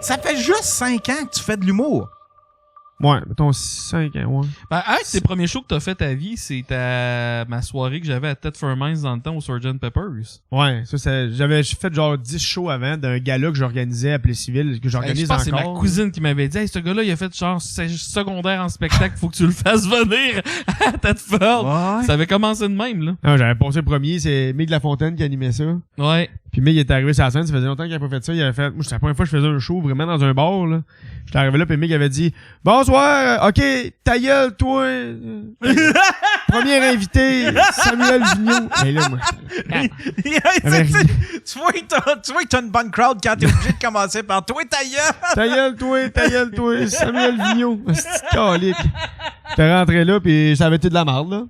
Ça fait juste 5 ans que tu fais de l'humour. Ouais, mettons 5 ans, ouais. Ben, un de tes premiers shows que t'as fait ta vie, c'est ma soirée que j'avais à Ted Mines dans le temps au Sgt. Peppers. Ouais, j'avais fait genre 10 shows avant d'un gala que j'organisais à Plessisville, que j'organise Je pense encore. que c'est ma cousine qui m'avait dit, hey, ce gars-là, il a fait genre secondaire en spectacle, faut que tu le fasses venir à Tedford. Ouais. Ça avait commencé de même, là. Non, j'avais passé le premier, c'est Mick Lafontaine qui animait ça. Ouais. Puis Mick est arrivé sur la scène, ça faisait longtemps qu'il avait pas fait ça. Il avait fait, moi, c'était la première fois que je faisais un show vraiment dans un bar, là. J'étais arrivé là, puis Mick avait dit, bonsoir, ok, ta gueule, toi. Premier invité, Samuel Vigneault. Et là, moi, tu vois que t'as une bonne crowd quand t'es obligé de commencer par toi, ta gueule. ta gueule, toi, Samuel Vigneault. C'est calique. T'es rentré là, puis ça avait été de la merde, là.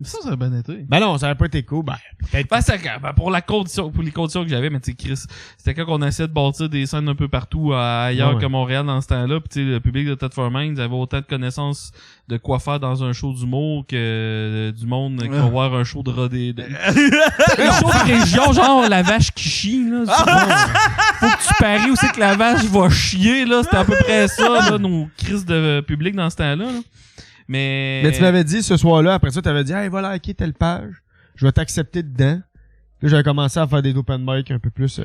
Ça a bien été. Ben non, ça avait pas été cool. Ben, peut-être. Pour les conditions que j'avais, mais tu sais, Chris, c'était quand on essayait de bâtir des scènes un peu partout ailleurs Ouais. que Montréal dans ce temps-là. Puis tu sais, le public de Ted Mines avait autant de connaissances de quoi faire dans un show d'humour que du monde qui va voir un show de rodé. Un show de région, genre la vache qui chie, là. Faut que tu paries aussi que la vache va chier, là. C'était à peu près ça, là, nos crises de public dans ce temps-là, là. Mais tu m'avais dit ce soir-là, après ça, t'avais dit, hey, va liker telle page. Je vais t'accepter dedans. Là, j'avais commencé à faire des open mic un peu plus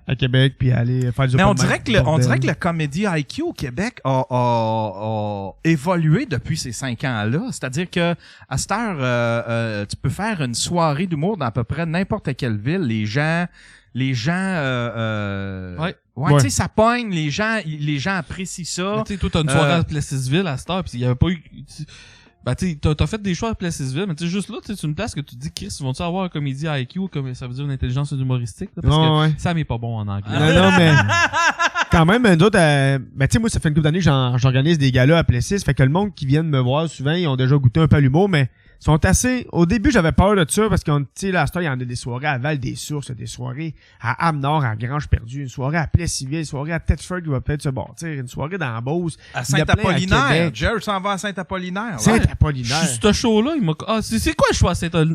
à Québec, puis aller faire du Mais open on mic. dirait que le comédie IQ au Québec a évolué depuis ces 5 ans-là. C'est-à-dire que à cette heure, tu peux faire une soirée d'humour dans à peu près n'importe quelle ville. Les gens Ouais. tu sais, ça pogne, les gens apprécient ça. Tu sais, toi, t'as une soirée à Plessisville à cette heure, pis il y avait pas eu... Ben, tu sais, t'as fait des choix à Plessisville, mais tu sais, juste là, tu sais, c'est une place que tu te dis, Chris, vont-tu avoir un comédie IQ, comme ça veut dire une intelligence humoristique, là, parce que ça m'est pas bon en anglais. Non, mais quand même, d'autres, ben, tu sais, moi, ça fait une couple d'années que j'organise des galas à Plessis, fait que le monde qui vient me voir souvent, ils ont déjà goûté un peu à l'humour, mais sont assez... Au début, j'avais peur de ça parce qu'on, tu sais, là, à cette heure, il y en a des soirées à Val-des-Sources, des soirées à Âme-Nord, à Grange-Perdue, une soirée à Plessisville, une soirée à Thetford qui va peut-être se bâtir, une soirée dans la Beauce. À Il y en a plein à Saint-Apollinaire. Québec. Jerry s'en va à Saint-Apollinaire. Saint-Apollinaire. Ce show-là, il m'a... Ah, c'est quoi le choix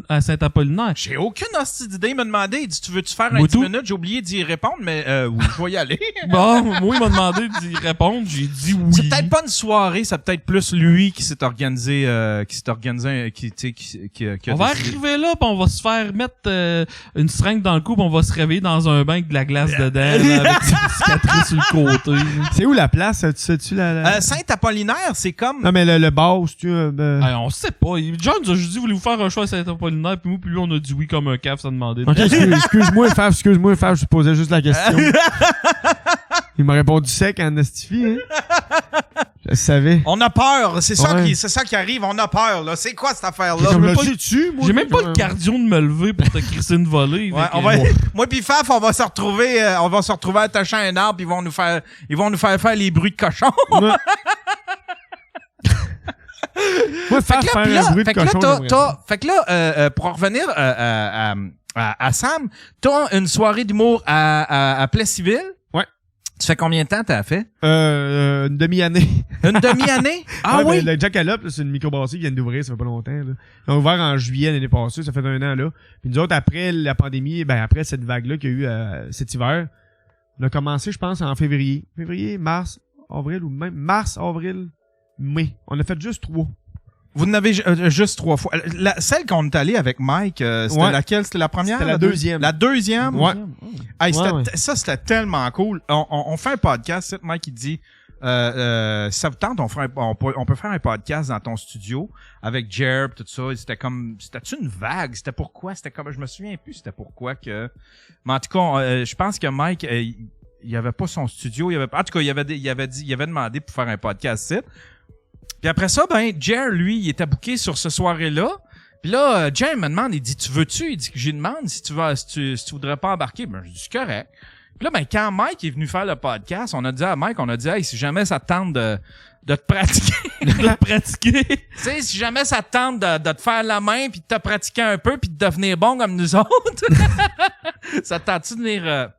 à Saint-Apollinaire? J'ai aucune hostie d'idée. Il m'a demandé, il dit, tu veux-tu faire un Moi 10 tout. minutes? J'ai oublié d'y répondre, mais oui, je vais y aller. Bon, moi, il m'a demandé d'y répondre, j'ai dit oui. C'est peut-être pas une soirée, c'est peut-être plus lui qui s'est organisé, qui a On va décidé. arriver là, pis on va se faire mettre une seringue dans le cou, pis on va se réveiller dans un bain avec de la glace dedans, là, avec une cicatrice sur le côté. C'est où la place? Tu sais-tu la... Saint-Apollinaire, c'est comme... Non, mais le bar, si tu On sait pas. John nous a juste dit, voulez-vous faire un choix à Saint-Apollinaire, puis moi, puis lui, on a dit oui comme un caf sans demander. Ok, excuse-moi, Fab, je posais juste la question. Il m'a répondu sec en estifie, hein. Je savais. On a peur, c'est ça Ouais. c'est ça qui arrive, on a peur, là. C'est quoi cette affaire-là? Comme même le pas- dessus, moi. J'ai même pas le cardio de me lever pour te crisser une volée. Ouais, fait on que- va, moi pis Faf, on va se retrouver attachés à un arbre, pis ils vont nous faire faire les bruits de cochon. Moi, faire Puis là, un bruit de fait que là, cochon. fait que là, pour en revenir à Sam, t'as une soirée d'humour à Plessisville. Ouais. Tu fais combien de temps t'as fait? Une demi-année. Une demi-année? Ah Ouais, oui? ben, le Jackalope, là, c'est une microbrasserie qui vient d'ouvrir, ça fait pas longtemps, là. Ils ont ouvert en juillet l'année passée, ça fait 1 an, là. Puis nous autres, après la pandémie, ben, après cette vague-là qu'il y a eu cet hiver, on a commencé, je pense, en février. Février, mars, avril, ou même mars, avril, mai. On a fait juste 3. Vous en avez juste 3 fois. Celle qu'on est allé avec Mike, c'était Ouais. laquelle? C'était la première? C'était la deuxième. La deuxième? Ouais. Hey, Ouais, ouais. Ça, c'était tellement cool. On fait un podcast, Mike, il dit, ça vous tente, on peut faire un podcast dans ton studio avec Jer pis tout ça. Et c'était-tu une vague? C'était pourquoi? C'était comme, je me souviens plus c'était pourquoi que, mais en tout cas, je pense que Mike, il avait pas son studio, en tout cas, il avait demandé pour faire un podcast site. Puis après ça, ben, Jer, lui, il était booké sur ce soirée-là. Puis là, Jer me demande, il dit, tu veux-tu? Il dit que j'ai demande si tu voudrais pas embarquer. Ben, je dis, c'est correct. Puis là, ben, quand Mike est venu faire le podcast, on a dit à Mike, hey, si jamais ça te tente de te pratiquer. De la pratiquer. Tu sais, si jamais ça te tente de te faire la main puis de te pratiquer un peu puis de devenir bon comme nous autres. Ça te tente-tu de venir,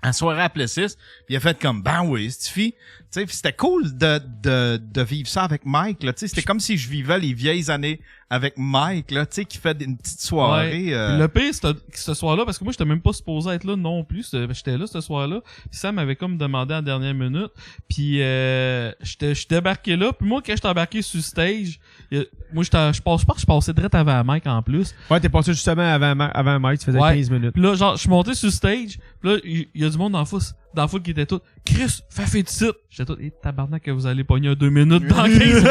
en soirée à Plessis? Puis il a fait comme, ben oui, Stifi. Tu sais, c'était cool de vivre ça avec Mike, là. Tu sais, c'était comme si je vivais les vieilles années avec Mike, là, tu sais, qui fait une petite soirée. Le pire, ce soir-là, parce que moi, j'étais même pas supposé être là non plus. J'étais là ce soir-là. Puis Sam m'avait comme demandé en dernière minute. Puis je débarqué là. Puis moi, quand j'étais embarqué sur le stage, moi, je passais direct avant Mike en plus. Ouais, t'es passé justement avant Mike, tu faisais 15 minutes. Puis là, genre, je suis monté sur le stage. Puis là, il y a du monde dans la foule qui était tout. Chris, fais de suite. J'étais tout, tabarnak que vous allez pogner 2 minutes dans 15 minutes.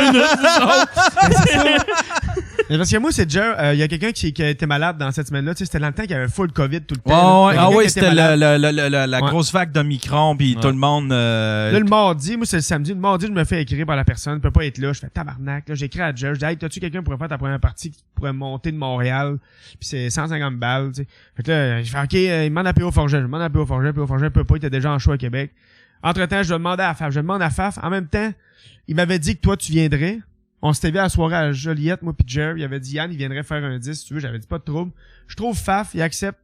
Mais parce que moi, c'est déjà, il y a quelqu'un qui a été malade dans cette semaine-là. Tu sais, c'était dans le temps qu'il y avait full COVID tout le temps. Ah oui, c'était la grosse vague d'Omicron, puis tout le monde... Là, le mardi, moi, c'est le samedi. Le mardi, je me fais écrire par la personne, peut pas être là. Je fais tabarnak. Là, j'écris à Jeff. Je dis, hey, t'as-tu quelqu'un qui pourrait faire ta première partie qui pourrait monter de Montréal? Puis c'est 150 balles, tu sais. Fait que là, je fais, OK, il demande à P.O. Forget. Je demande à P.O. Forget. P.O. Forget peut pas, il était déjà en show à Québec. Entre-temps, je demande à Faf. En même temps, il m'avait dit que toi, tu viendrais. On s'était vu à la soirée à Joliette, moi pis Jer. Il avait dit Yann, il viendrait faire un 10 si tu veux. J'avais dit pas de trouble. Je trouve Faf, il accepte.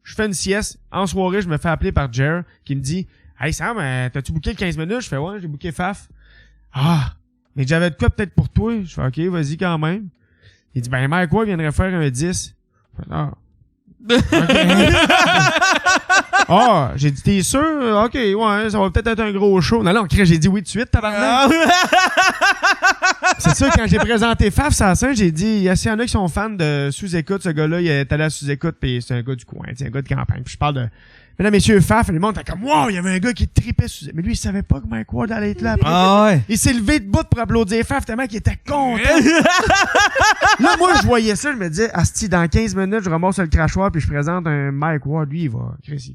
Je fais une sieste. En soirée, je me fais appeler par Jer qui me dit Hey Sam, t'as-tu booké le 15 minutes? Je fais ouais, j'ai booké Faf. Ah! Mais j'avais de quoi peut-être pour toi? Je fais OK, vas-y quand même. Il dit ben Mike quoi, il viendrait faire un 10. Je fais ah. Okay. Ah, j'ai dit, t'es sûr? OK, ouais, ça va peut-être être un gros show. Non, j'ai dit oui tout de suite, tabarnak. C'est ça, quand j'ai présenté Faf sur la scène, j'ai dit, il y en a qui sont fans de Sous-Écoute, ce gars-là, il est allé à Sous-Écoute, pis c'est un gars du coin, c'est un gars de campagne. Puis je parle de, mesdames, messieurs, Faf, et le monde était comme, wow, il y avait un gars qui tripait sous, mais lui, il savait pas que Mike Ward allait être là. Ah ouais. Il s'est levé debout pour applaudir Faf, tellement qu'il était content. Là, moi, je voyais ça, je me disais, asti, dans 15 minutes, je ramasse le crachoir puis je présente un Mike Ward. Lui, il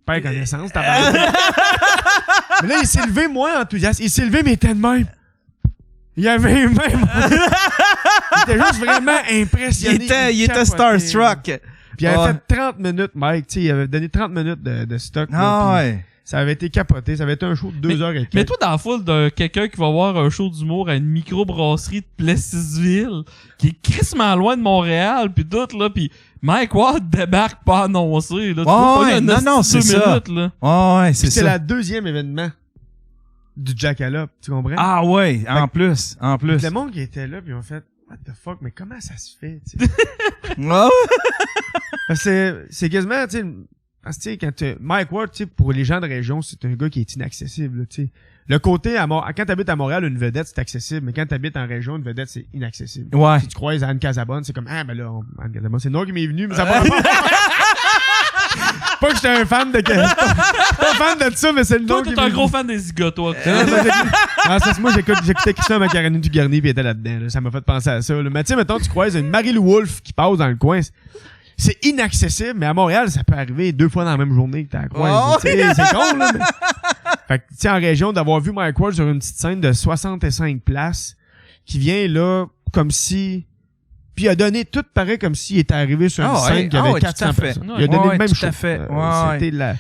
perd connaissance, mais là, il s'est levé, moi, enthousiaste. Il s'est levé, mais il était de même. Il avait même. Il était juste vraiment impressionné. Il était starstruck. Puis il avait fait 30 minutes, Mike, tu sais, il avait donné 30 minutes de stock. Ah ouais. Ça avait été capoté, ça avait été un show de 2 heures et quelques. Mais toi, dans la foule de quelqu'un qui va voir un show d'humour à une microbrasserie de Plessisville, qui est crissement loin de Montréal, pis tout, là, pis Mike Ward débarque pas annoncé, là. Non, c'est ça. Minutes, là. Ouais, c'est ça. C'est la deuxième événement du Jackalope, tu comprends? Ah ouais, en plus. Le monde qui était là, pis ils ont fait, what the fuck, mais comment ça se fait, tu sais? C'est quasiment, tu sais, parce que, quand Mike Ward, tu sais, pour les gens de région, c'est un gars qui est inaccessible, tu sais. Le côté, quand t'habites à Montréal, une vedette, c'est accessible, mais quand t'habites en région, une vedette, c'est inaccessible. Ouais. Si tu croises Anne Casabonne, c'est comme, ah, ben là, Anne Casabonne, c'est non qui m'est venu, mais ça va pas. Pas que j'étais un fan de pas fan de ça, mais c'est le nom. Toi, t'es un gros fan des zigotos, toi. Moi, j'écoutais Christian Macaroni du Garni pis il était là-dedans, là. Ça m'a fait penser à ça, là. Mais tu sais, mettons, tu croises une Marie-Lou Wolfe qui passe dans le coin. C'est inaccessible, mais à Montréal, ça peut arriver 2 fois dans la même journée que t'as croisé. C'est con, là. Mais... Fait que, tu sais, en région, d'avoir vu Mike Ward sur une petite scène de 65 places, qui vient là, comme si... Puis il a donné tout pareil comme s'il était arrivé sur une scène qui avait 400 personnes. Il a donné le même show. C'était la...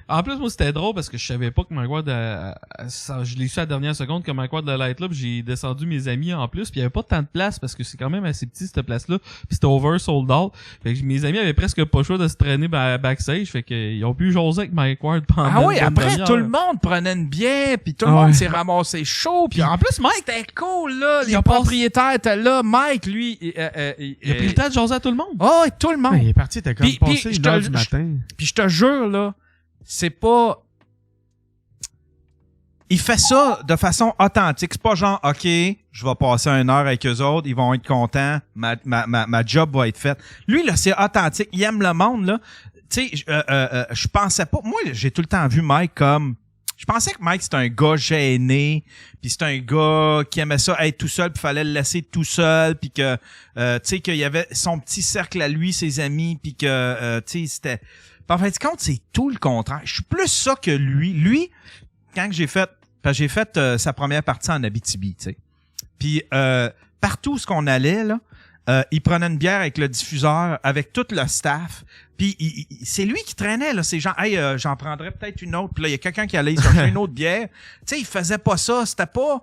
En plus, moi, c'était drôle parce que je savais pas que Mike Ward, je l'ai su à la dernière seconde que Mike Ward allait être là, pis j'ai descendu mes amis en plus, pis il y avait pas tant de place parce que c'est quand même assez petit, cette place-là, pis c'était over sold out. Fait que mes amis avaient presque pas le choix de se traîner backstage, fait qu'ils ont pu jaser avec Mike Ward pendant Ah oui, après, tout le monde prenait une bière, pis tout le monde s'est ramassé chaud, pis en plus, Mike, c'était cool, là, les propriétaires étaient là, Mike, lui, il a pris le temps de jaser à tout le monde. Oh, tout le monde. Il est parti, t'as comme passé 1h du matin. Puis je te jure, là, c'est pas... Il fait ça de façon authentique. C'est pas genre, OK, je vais passer 1 heure avec eux autres, ils vont être contents, ma job va être faite. Lui, là, c'est authentique. Il aime le monde, là. Tu sais, je pensais pas... Moi, j'ai tout le temps vu Mike comme... Je pensais que Mike, c'était un gars gêné, puis c'était un gars qui aimait ça être tout seul, puis fallait le laisser tout seul, puis que, tu sais, qu'il y avait son petit cercle à lui, ses amis, puis que, tu sais, c'était... En fait, compte, c'est tout le contraire. Je suis plus ça que lui. Lui, quand j'ai fait sa première partie en Abitibi, tu sais. Puis partout où ce qu'on allait là, il prenait une bière avec le diffuseur, avec tout le staff. Puis c'est lui qui traînait là. C'est genre, hey, j'en prendrais peut-être une autre. Puis là, il y a quelqu'un qui allait chercher une autre bière. Tu sais, il faisait pas ça. C'était pas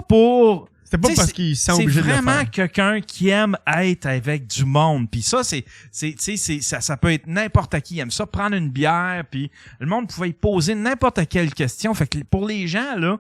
pour. C'était pas parce qu'il sent obligé de le faire. C'est vraiment quelqu'un qui aime être avec du monde. Puis ça, ça peut être n'importe qui. Il aime ça, prendre une bière, puis le monde pouvait y poser n'importe quelle question. Fait que pour les gens, là,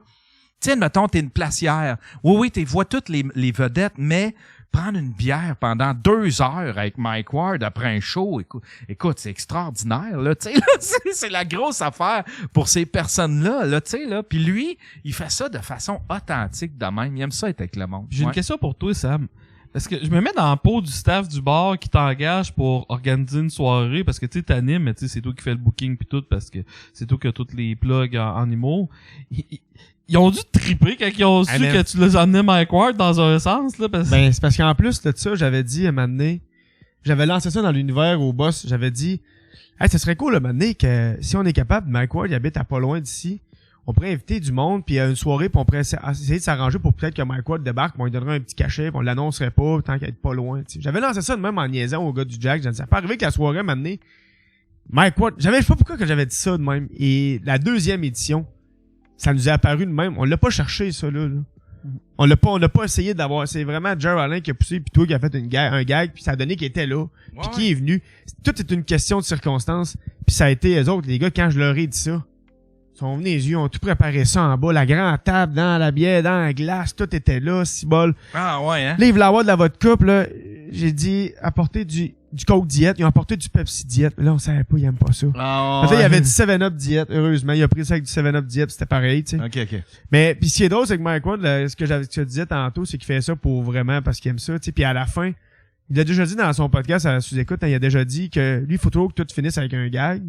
tu sais, mettons, t'es une placière. Oui, tu vois toutes les vedettes, mais prendre une bière pendant 2 heures avec Mike Ward après un show. Écoute, c'est extraordinaire, là, tu sais, là, c'est la grosse affaire pour ces personnes-là, là, tu sais, là. Puis lui, il fait ça de façon authentique de même. Il aime ça être avec le monde. J'ai une question pour toi, Sam. Parce que je me mets dans la peau du staff du bar qui t'engage pour organiser une soirée parce que tu sais t'animes, mais tu sais c'est toi qui fais le booking puis tout parce que c'est toi qui as tous les plugs en humour. Ils ont dû triper quand ils ont su que tu les emmenais Mike Ward dans un sens là parce... Ben c'est parce qu'en plus de ça, j'avais dit à un moment donné, j'avais lancé ça dans l'univers au boss, j'avais dit hey, ça serait cool à un moment donné que si on est capable, Mike Ward il habite à pas loin d'ici. On pourrait inviter du monde, puis à une soirée, puis on pourrait essayer de s'arranger pour peut-être que Mike Ward débarque, puis on lui donnerait un petit cachet, puis on l'annoncerait pas, tant qu'elle est pas loin. T'sais. J'avais lancé ça de même en niaisant au gars du Jack. J'ai dit, ça peut arriver que la soirée m'a amené Mike Ward. Je sais pas pourquoi que j'avais dit ça de même. Et la 2e édition, ça nous est apparu de même. On l'a pas cherché, ça, là. On l'a pas essayé d'avoir. C'est vraiment Jerry Allen qui a poussé, puis toi qui a fait un gag, puis ça a donné qu'il était là, puis qui est venu. Tout est une question de circonstances. Puis ça a été eux autres, les gars, quand je leur ai dit ça. Ils sont venus les yeux, ont tout préparé ça en bas, la grande table, dans la bière, dans la glace, tout était là, cibole. Ah ouais, hein? Là, ils voulaient avoir de la vodka, pis là, j'ai dit, apportez du Coke diète, ils ont apporté du Pepsi diète, mais là, on savait pas, ils aiment pas ça. Ah Parce que là, il y avait du 7-Up diète, heureusement, il a pris ça avec du 7-Up diète, c'était pareil, tu sais. OK. Mais, pis ce qui est drôle, c'est que Mike Ward, ce que je disais tantôt, c'est qu'il fait ça pour vraiment, parce qu'il aime ça, tu sais, pis à la fin, il a déjà dit dans son podcast à sous-écoute, hein, il a déjà dit que lui, il faut toujours que tout finisse avec un gag.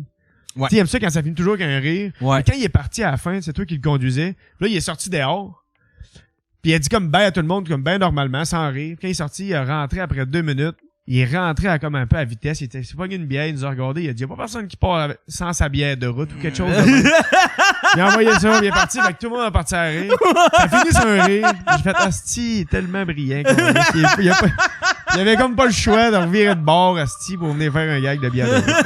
Ouais. Tu sais, il aime ça quand ça finit toujours avec un rire. Ouais. Mais quand il est parti à la fin, c'est toi qui le conduisais. Là, il est sorti dehors. Puis il a dit comme ben à tout le monde, comme ben normalement, sans rire. Quand il est sorti, il est rentré après 2 minutes. Il est rentré à comme un peu à vitesse. Il s'est pogné une bière, il nous a regardé. Il a dit, il n'y a pas personne qui part sans sa bière de route ou quelque chose. Il a envoyé ça, il est parti. Fait que tout le monde a parti à rire. Ça a fini sur un rire. J'ai fait, asti, il est tellement brillant. Il avait comme pas le choix de revirer de bord, asti, pour venir faire un gag de bière de route.